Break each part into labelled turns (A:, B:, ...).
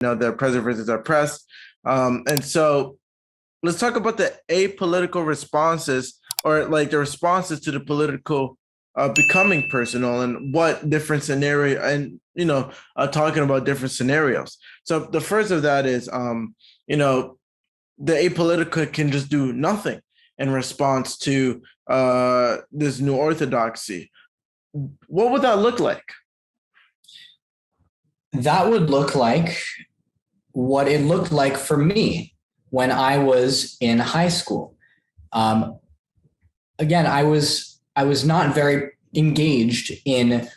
A: the president versus oppressed. And so let's talk about the apolitical responses, or like the responses to the political becoming personal, and what different scenario, and talking about different scenarios. So the first of that is the apolitical can just do nothing in response to this new orthodoxy. What would that look like?
B: That would look like what it looked like for me when I was in high school. Again, I was not very engaged in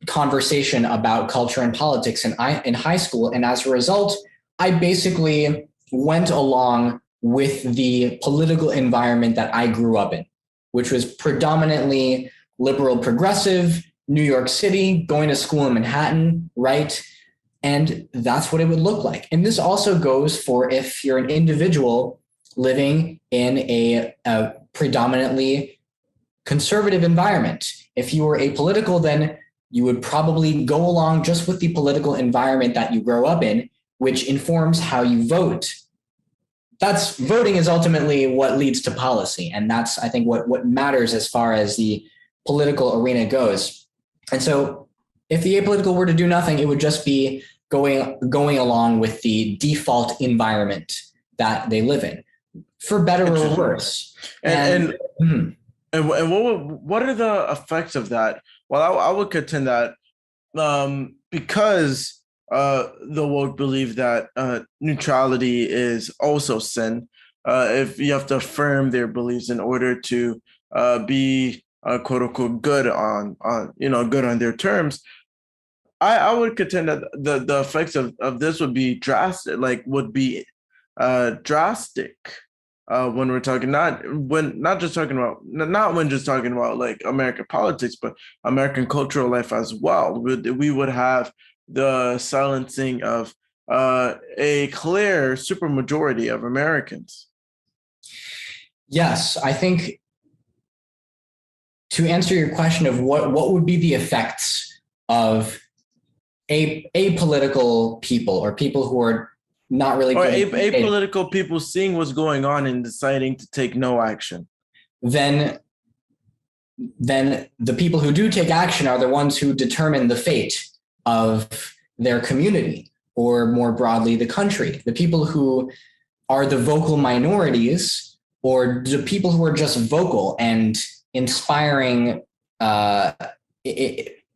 B: conversation about culture and politics in high school, and as a result, I basically went along with the political environment that I grew up in, which was predominantly liberal progressive, New York City, going to school in Manhattan, right? And that's what it would look like. And this also goes for if you're an individual living in a predominantly conservative environment. If you were apolitical, then you would probably go along just with the political environment that you grow up in, which informs how you vote. Voting is ultimately what leads to policy. And that's, I think, what matters as far as the political arena goes. And so if the apolitical were to do nothing, it would just be going along with the default environment that they live in, for better or worse.
A: And what are the effects of that? Well, I would contend that because the woke believe that neutrality is also sin, if you have to affirm their beliefs in order to be quote unquote good on good on their terms, I would contend that the effects of this would be drastic, when we're talking not when just talking about like American politics, but American cultural life as well. We would have the silencing of a clear supermajority of Americans.
B: Yes, I think to answer your question of what would be the effects of apolitical people, or people who are not really,
A: or apolitical people seeing what's going on and deciding to take no action,
B: then the people who do take action are the ones who determine the fate of their community, or more broadly, the country. The people who are the vocal minorities, or the people who are just vocal and inspiring,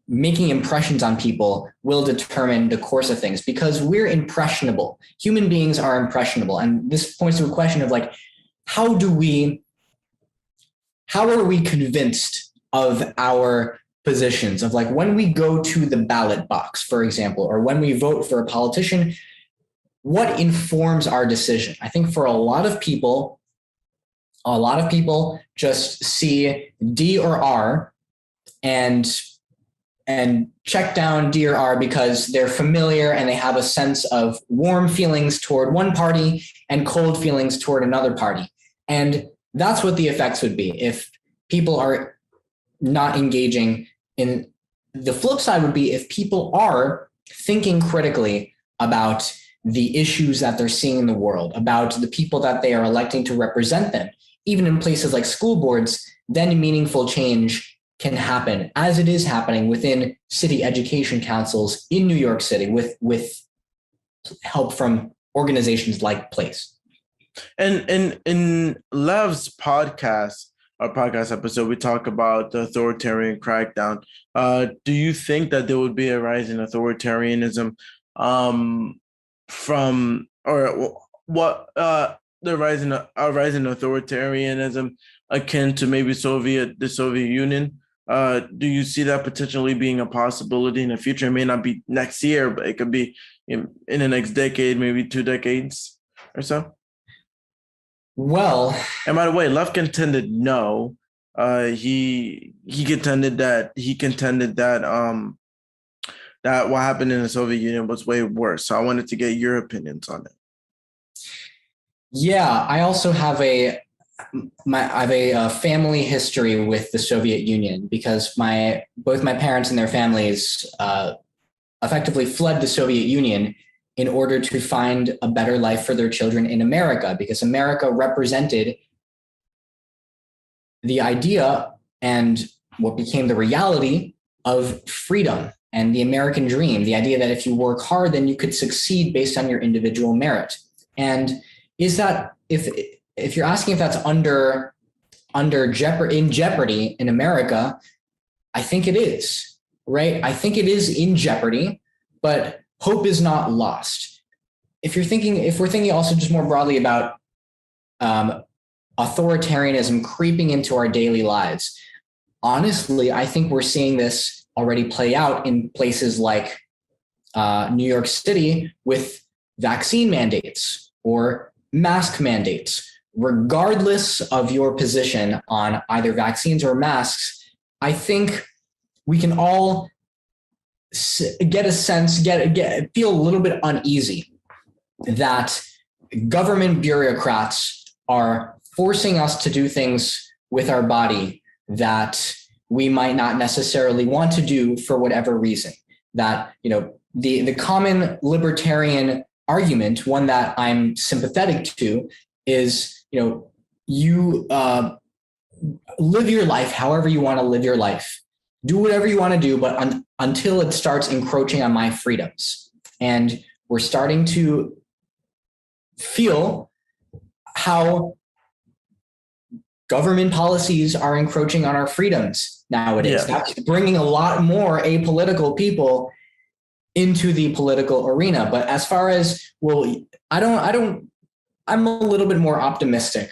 B: making impressions on people, will determine the course of things, because we're impressionable. Human beings are impressionable. And this points to a question of like, how are we convinced of our positions? Of like, when we go to the ballot box, for example, or when we vote for a politician, what informs our decision? I think for a lot of people just see D or R and check down D or R because they're familiar and they have a sense of warm feelings toward one party and cold feelings toward another party. And that's what the effects would be if people are not engaging in. The flip side would be if people are thinking critically about the issues that they're seeing in the world, about the people that they are electing to represent them, even in places like school boards, then meaningful change can happen, as it is happening within city education councils in New York City with help from organizations like Place.
A: And in Lev's podcast episode, we talk about the authoritarian crackdown. Do you think that there would be a rise in authoritarianism from, or what the rise in authoritarianism akin to maybe the Soviet Union? Do you see that potentially being a possibility in the future? It may not be next year, but it could be in the next decade, maybe 2 decades or so.
B: Well,
A: and by the way, Lev contended no. He contended that that what happened in the Soviet Union was way worse. So I wanted to get your opinions on it.
B: Yeah, I also have a family history with the Soviet Union, because both my parents and their families effectively fled the Soviet Union in order to find a better life for their children in America, because America represented the idea and what became the reality of freedom and the American dream, the idea that if you work hard, then you could succeed based on your individual merit. And is that, if you're asking if that's in jeopardy in America, I think it is, right? I think it is in jeopardy, but hope is not lost. If we're thinking also just more broadly about authoritarianism creeping into our daily lives, honestly, I think we're seeing this already play out in places like New York City with vaccine mandates or mask mandates. Regardless of your position on either vaccines or masks, I think we can all get a sense, feel a little bit uneasy that government bureaucrats are forcing us to do things with our body that we might not necessarily want to do for whatever reason. That, the common libertarian argument, one that I'm sympathetic to, is, you live your life however you want to live your life. Do whatever you want to do, but until it starts encroaching on my freedoms. And we're starting to feel how government policies are encroaching on our freedums nowadays. Yeah. That's bringing a lot more apolitical people into the political arena. But as far as, I'm a little bit more optimistic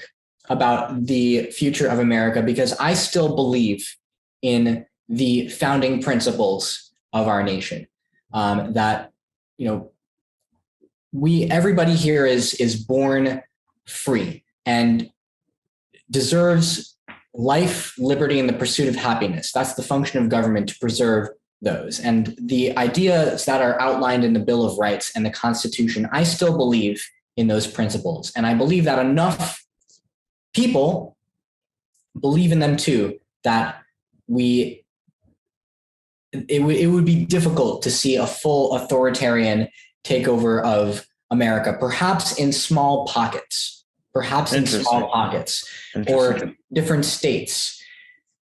B: about the future of America because I still believe in the founding principles of our nation. That, everybody here is born free and deserves life, liberty, and the pursuit of happiness. That's the function of government, to preserve those. And the ideas that are outlined in the Bill of Rights and the Constitution, I still believe in those principles. And I believe that enough people believe in them too, that it would be difficult to see a full authoritarian takeover of America, perhaps in small pockets, or different states.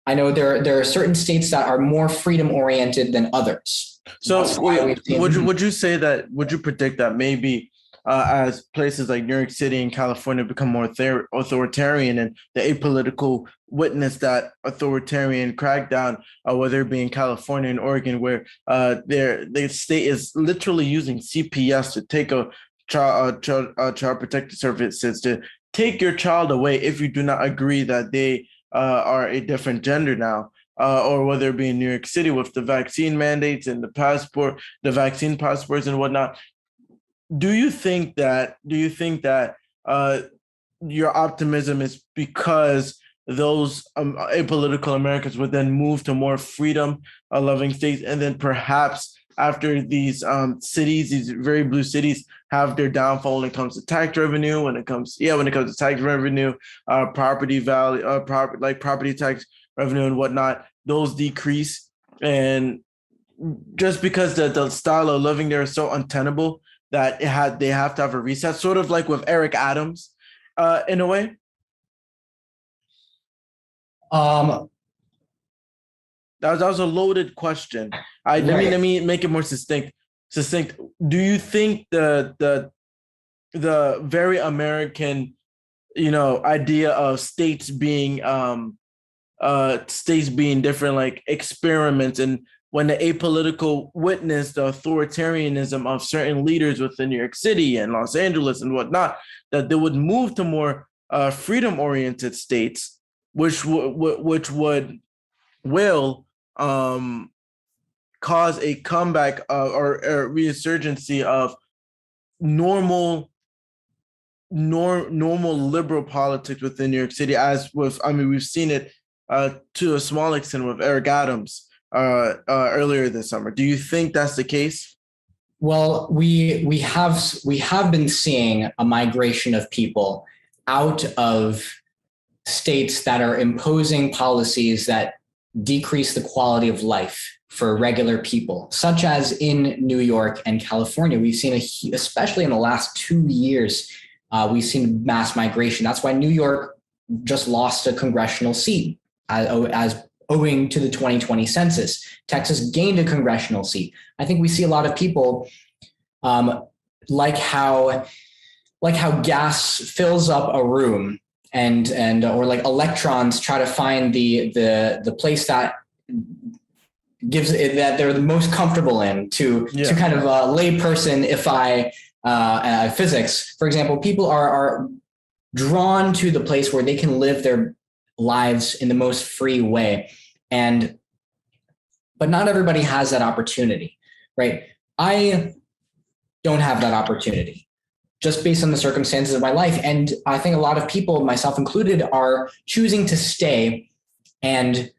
B: I know there are certain states that are more freedom oriented than others.
A: So would you predict that maybe as places like New York City and California become more authoritarian, and the apolitical witness that authoritarian crackdown, whether it be in California and Oregon, where the state is literally using CPS to take a child protective services to take your child away if you do not agree that they are a different gender now, or whether it be in New York City with the vaccine mandates and the vaccine passports and whatnot. Do you think that your optimism is because those apolitical Americans would then move to more freedom-loving states, and then perhaps after these cities, these very blue cities, have their downfall when it comes to tax revenue, property value, property tax revenue and whatnot, those decrease, and just because the style of living there is so untenable that they have to have a reset, sort of like with Eric Adams, in a way?
B: That
A: was a loaded question. Let me make it more succinct. Do you think the very American, idea of states being different, like experiments, and when the apolitical witnessed the authoritarianism of certain leaders within New York City and Los Angeles and whatnot, that they would move to more freedom-oriented states, which will cause a comeback or a resurgency of normal liberal politics within New York City, we've seen it to a small extent with Eric Adams earlier this summer. Do you think that's the case?
B: Well, we have been seeing a migration of people out of states that are imposing policies that decrease the quality of life for regular people, such as in New York and California. We've seen, especially in the last 2 years, we've seen mass migration. That's why New York just lost a congressional seat as owing to the 2020 census. Texas gained a congressional seat. I think we see a lot of people like how gas fills up a room and or like electrons try to find the place that gives it that they're the most comfortable in to kind of laypersonify physics. For example, people are drawn to the place where they can live their lives in the most free way. But not everybody has that opportunity, right? I don't have that opportunity just based on the circumstances of my life. And I think a lot of people, myself included, are choosing to stay and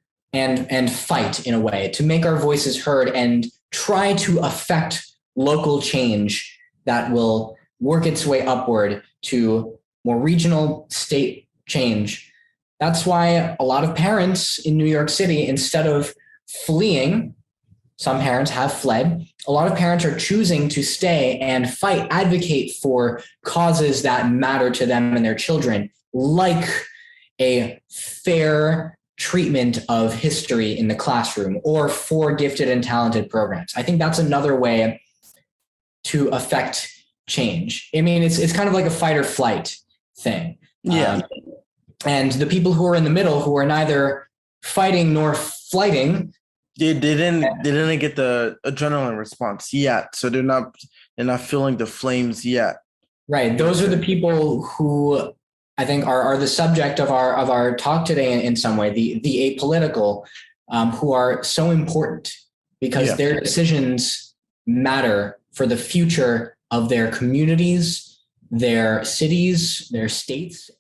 B: fight in a way to make our voices heard and try to affect local change that will work its way upward to more regional state change. That's why a lot of parents in New York City, instead of fleeing, some parents have fled. A lot of parents are choosing to stay and fight, advocate for causes that matter to them and their children, like a fair treatment of history in the classroom or for gifted and talented programs. I think that's another way to affect change. I mean, it's kind of like a fight or flight thing.
A: Yeah.
B: And the people who are in the middle, who are neither fighting nor flighting,
A: they didn't get the adrenaline response yet, so they're not feeling the flames yet.
B: Right. Those are the people who I think are the subject of our talk today in some way. The apolitical, who are so important because their decisions matter for the future of their communities, their cities, their states,